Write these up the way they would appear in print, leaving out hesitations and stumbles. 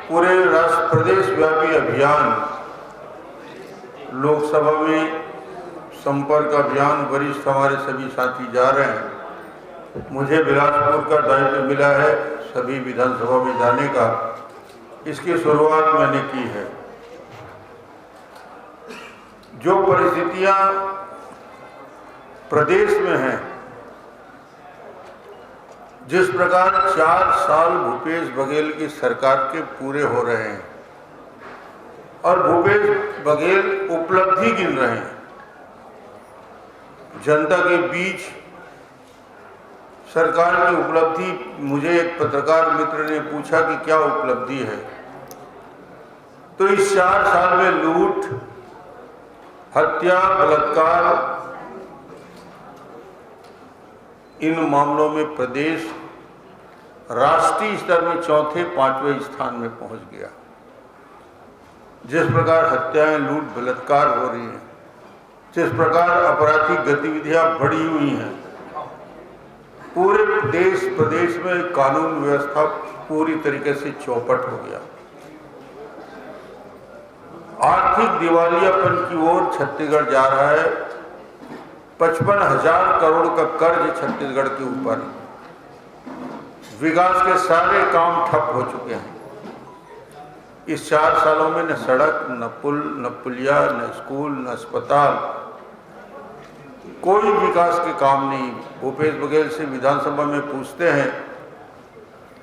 पूरे राष्ट्र प्रदेश व्यापी अभियान, लोकसभा में संपर्क अभियान, वरिष्ठ हमारे सभी साथी जा रहे हैं। मुझे बिलासपुर का दायित्व मिला है सभी विधानसभा में जाने का। इसकी शुरुआत मैंने की है। जो परिस्थितियां प्रदेश में हैं, जिस प्रकार 4 साल भूपेश बघेल की सरकार के पूरे हो रहे हैं और भूपेश बघेल उपलब्धि गिन रहे हैं, जनता के बीच सरकार की उपलब्धि, मुझे एक पत्रकार मित्र ने पूछा कि क्या उपलब्धि है, तो इस 4 साल में लूट, हत्या, बलात्कार, इन मामलों में प्रदेश राष्ट्रीय स्तर में 4-5वें स्थान में पहुंच गया। जिस प्रकार हत्याएं, लूट, बलात्कार हो रही हैं, जिस प्रकार आपराधिक गतिविधियां बढ़ी हुई हैं, पूरे देश प्रदेश में कानून व्यवस्था पूरी तरीके से चौपट हो गया। आर्थिक दिवालियापन की ओर छत्तीसगढ़ जा रहा है। 55,000 करोड़ का कर्ज छत्तीसगढ़ के ऊपर। विकास के सारे काम ठप हो चुके हैं। इस 4 सालों में न सड़क, न पुल, न पुलिया, न स्कूल, न अस्पताल, कोई विकास के काम नहीं। भूपेश बघेल से विधानसभा में पूछते हैं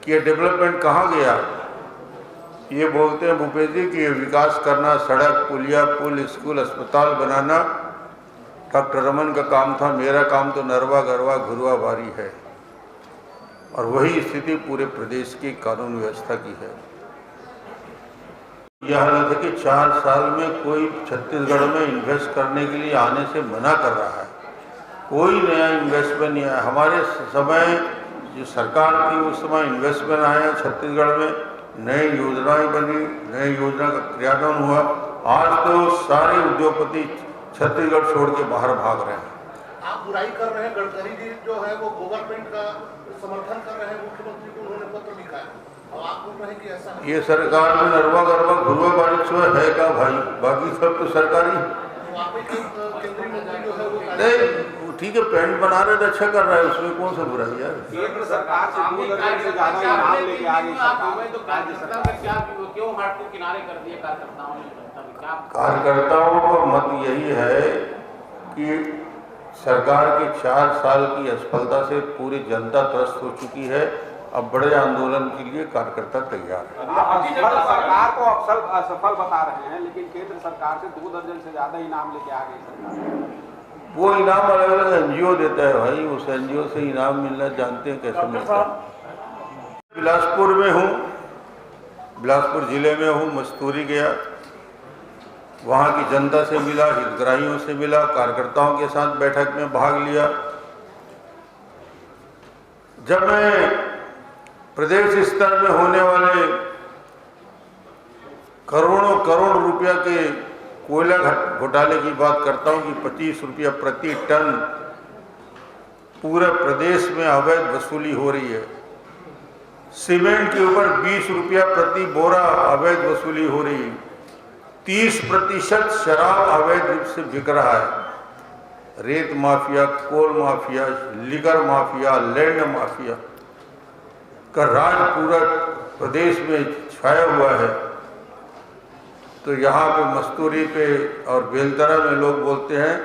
कि ये डेवलपमेंट कहाँ गया, ये बोलते हैं भूपेश जी कि ये विकास करना, सड़क, पुलिया, पुल, स्कूल, अस्पताल बनाना डॉक्टर रमन का काम था, मेरा काम तो नरवा गरवा घुरवा बारी है। और वही स्थिति पूरे प्रदेश की कानून व्यवस्था की है। यह हालत है कि 4 साल में कोई छत्तीसगढ़ में इन्वेस्ट करने के लिए आने से मना कर रहा है। कोई नया इन्वेस्टमेंट नहीं आया। हमारे समय जो सरकार थी उस समय इन्वेस्टमेंट आया छत्तीसगढ़ में, नई योजनाएं बनी, नई योजना का क्रियान्वयन हुआ। आज तो सारे उद्योगपति छत्तीसगढ़ छोड़ के बाहर भाग रहे हैं। आप बुराई कर रहे हैं, गडकरी जी जो है वो गवर्नमेंट का समर्थन कर रहे हैं, मुख्यमंत्री को उन्होंने पत्र लिखा है और आप बोल रहे हैं कि ऐसा है। ये सरकार में नरवा गरवा घुरवा बारिश है क्या भाई? बाकी सब तो सरकारी। केंद्रीय मंत्री जो है वो नहीं, ठीक है, पेंट बना रहे तो अच्छा कर रहा है, उसमें कौन सा बुराई है? केंद्र सरकार से 2 दर्जन से ज्यादा इनाम लेके आ गई सरकार। तो कार्यकर्ता का क्या, क्यों हाट को किनारे कर दिए कार्यकर्ताओं ने? कार्यकर्ताओं का मत यही है कि सरकार के 4 साल की असफलता से पूरी जनता त्रस्त हो चुकी है। अब बड़े आंदोलन के लिए कार्यकर्ता तैयार है। सरकार को असफल बता रहे हैं, लेकिन केंद्र सरकार से 2 दर्जन से ज्यादा इनाम लेके आ गई सरकार। वो इनाम अलग अलग एनजीओ देता है भाई, उस एनजीओ से इनाम मिलना जानते हैं कैसे मिलता है। बिलासपुर में हूँ, बिलासपुर जिले में हूँ, मस्तूरी गया, वहाँ की जनता से मिला, हितग्राहियों से मिला, कार्यकर्ताओं के साथ बैठक में भाग लिया। जब मैं प्रदेश स्तर में होने वाले करोड़ों करोड़ रुपया के कोयला घोटाले की बात करता हूँ कि 25 रुपया प्रति टन पूरे प्रदेश में अवैध वसूली हो रही है। सीमेंट के ऊपर 20 रुपया प्रति बोरा अवैध वसूली हो रही है। 30% शराब अवैध रूप से बिक रहा है। रेत mafia, coal mafia, liquor mafia, land mafia का राज पूरा प्रदेश में छाया हुआ है। तो यहाँ पे मस्तूरी पे और बेलतरा में लोग बोलते हैं,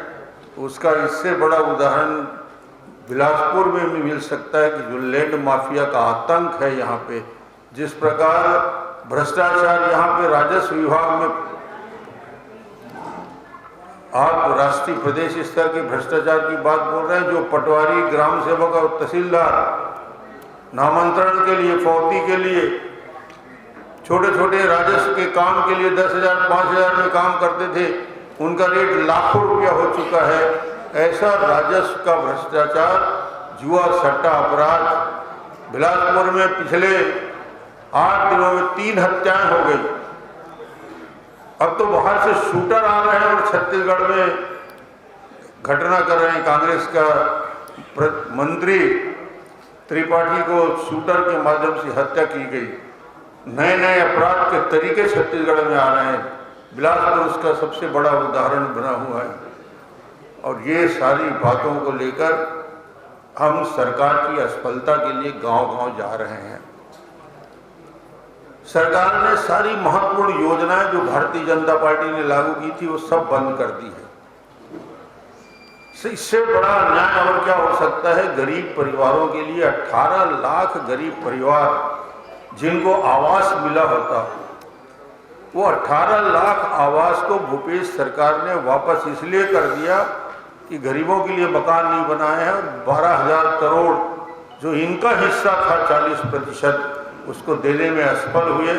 उसका इससे बड़ा उदाहरण बिलासपुर में भी मिल सकता है कि जो लैंड माफिया का आतंक है यहाँ पे, जिस प्रकार भ्रष्टाचार यहाँ पे राजस्व विभाग में, आप राष्ट्रीय प्रदेश स्तर के भ्रष्टाचार की बात बोल रहे हैं। जो पटवारी, ग्राम सेवक और तहसीलदार नामांतरण के लिए, फौती के लिए, छोटे छोटे राजस्व के काम के लिए 10,000 5,000 में काम करते थे, उनका रेट लाखों रुपया हो चुका है। ऐसा राजस्व का भ्रष्टाचार, जुआ सट्टा अपराध बिलासपुर में पिछले 8 दिनों में 3 हत्याएं हो गई। अब तो बाहर से शूटर आ रहे हैं और छत्तीसगढ़ में घटना कर रहे हैं। कांग्रेस का मंत्री त्रिपाठी को शूटर के माध्यम से हत्या की गई। नए नए अपराध के तरीके छत्तीसगढ़ में आ रहे हैं। बिलासपुर उसका सबसे बड़ा उदाहरण बना हुआ है। और ये सारी बातों को लेकर हम सरकार की असफलता के लिए गांव-गांव जा रहे हैं। सरकार ने सारी महत्वपूर्ण योजनाएं जो भारतीय जनता पार्टी ने लागू की थी वो सब बंद कर दी है। इससे बड़ा अन्याय और क्या हो सकता है। गरीब परिवारों के लिए 18 लाख गरीब परिवार जिनको आवास मिला होता, वो 18 लाख आवास को भूपेश सरकार ने वापस इसलिए कर दिया कि गरीबों के लिए मकान नहीं बनाए हैं। 12,000 करोड़ जो इनका हिस्सा था 40%, उसको देने में असफल हुए।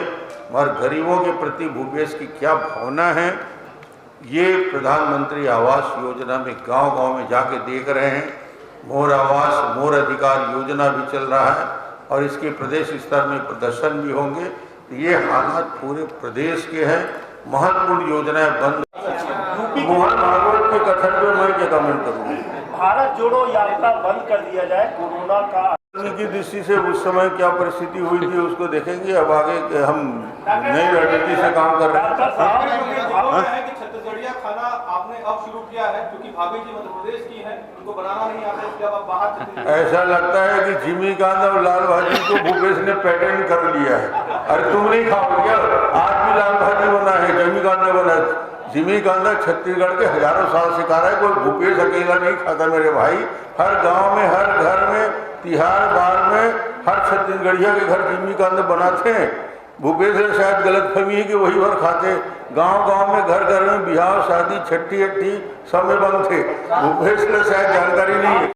और गरीबों के प्रति भूपेश की क्या भावना है, ये प्रधानमंत्री आवास योजना में गांव-गांव में जाके देख रहे हैं। मोर आवास मोर अधिकार योजना भी चल रहा है और इसके प्रदेश स्तर में प्रदर्शन भी होंगे। ये हालात पूरे प्रदेश के हैं। महत्वपूर्ण योजनाएं बंद। मोहन भागवत के कथन पे मैं क्या कमेंट करूँगा। भारत जोड़ो यात्रा बंद कर दिया जाए, कोरोना का की दृष्टि से उस समय क्या परिस्थिति हुई थी उसको देखेंगे। अब आगे हम नई रणनीति से काम कर रहे हैं। छत्तीसगढ़िया खाना आपने अब शुरू किया है क्योंकि भाभी जी मध्य प्रदेश की है, उनको बनाना नहीं आता, इसलिए अब बाहर ऐसा लगता है कि जिमी कांद और लाल भाजी को भूपेश ने पैटर्न कर लिया है। अरे तुम नहीं खाओ क्या? आज भी लाल भाजी बना है, जिमी कांदा बना। जिमी कांदा छत्तीसगढ़ के हजारों साल से खा रहा है, कोई भूपेश अकेला नहीं खाता मेरे भाई। हर गांव में, हर घर में, तिहार बार में हर छत्तीसगढ़िया के घर जिमी कांदा बनाते हैं। भूपेश से शायद गलतफहमी है कि वही भर खाते। गांव-गांव में, घर घर में बिहार, शादी, छठी अट्ठी सब में बंद थे। भूपेश को शायद जानकारी नहीं है।